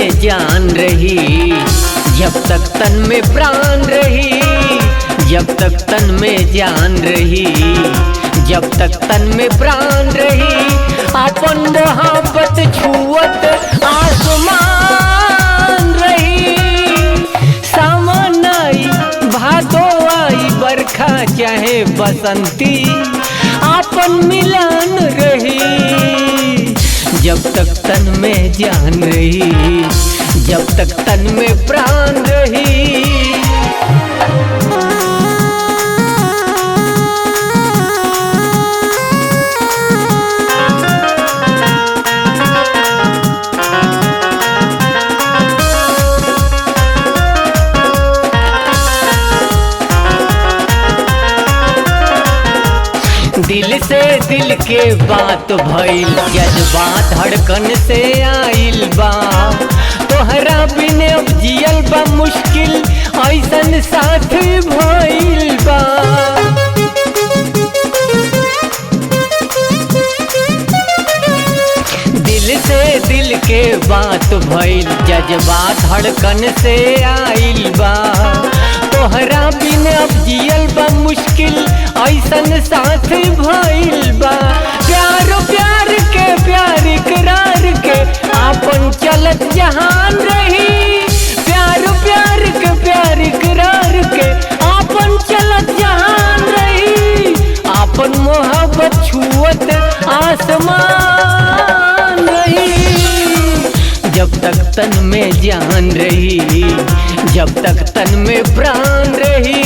में जान रही, जब तक तन में प्राण रही, जब तक तन में जान रही, जब तक तन में प्राण रही, अपन मोहब्बत छुअत आसमान रही। सावन आई भादो आई बरखा चाहे बसंती, अपन मिलन रही, जब तक तन में जान रही, जब तक तन में प्राण रही। दिल से दिल के बात भइल, जज्बा धड़कन से आइल बा, तोहरा बिने अब जियल बा मुश्किल, ऐसन साथी भइल बा। दिल से दिल के बात भइल, जज्बा धड़कन से आइल बा, तोहरा बिने अब जियल बा मुश्किल, ऐसन साथ भइल बा। प्यार प्यार के प्यार इकरार के आपन चलत जहान रही, प्यार प्यार के प्यार इकरार के आपन चलत जहान रही, आपन मोहब्बत छुअत आसमान रही, जब तक तन में जान रही, जब तक तन में प्राण रही।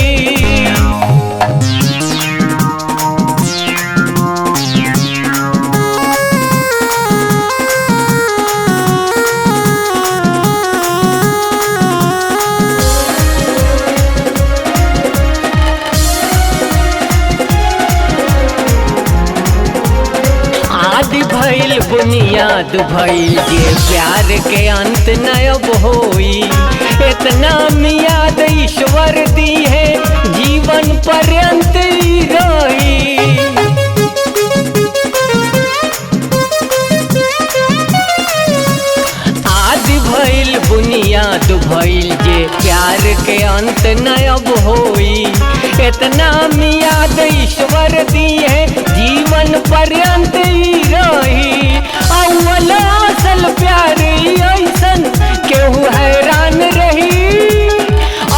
आदि भइल बुनियाद भइल, जे प्यार के अंत न अब होई, इतना मियाद ईश्वर दी है, जीवन पर्यंत ही रही। आदि भइल बुनियाद भइल, जे प्यार के अंत न अब होई, इतना मियाद ईश्वर दी है, जीवन पर्यंत ही रही। अव्वल असल प्यार ऐसन केहू हैरान रही,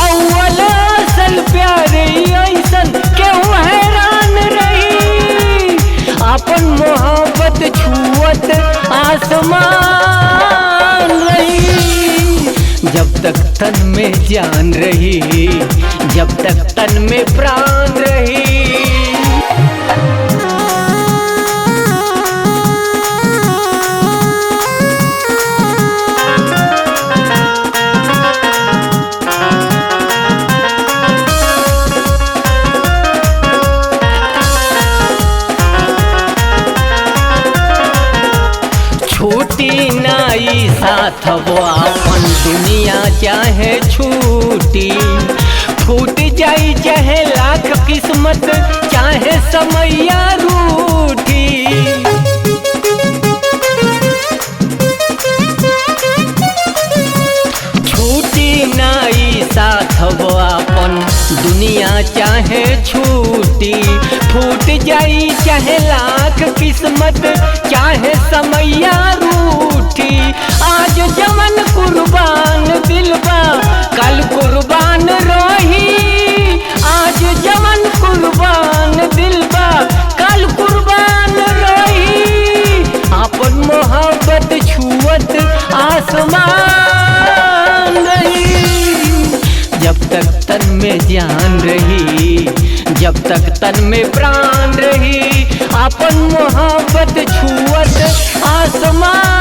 अव्वल असल प्यार ऐसन केहू हैरान रही, अपन मोहब्बत छुअत आसमान रही, जब तक तन में जान रही, जब तक तन में प्राण रही। छूटी नाई साथ वो अपन दुनिया चाहे छूटी, फूट जाई चाहे लाख किस्मत, चाहे समैया रूठी। छूटी नाई साथ वो अपन दुनिया चाहे छूटी, फूट जाई चाहे लाख किस्मत, चाहे समैया रूठी। आज जवन कुर्बान दिलबा कल कुर्बान रही, आज जवन कुर्बान दिलबा कल कुर्बान रही, अपन मोहब्बत छुअत आसमान रही, जब तक तन में जान रही, जब तक तन में प्राण रही, अपन मोहब्बत छुअत आसमान।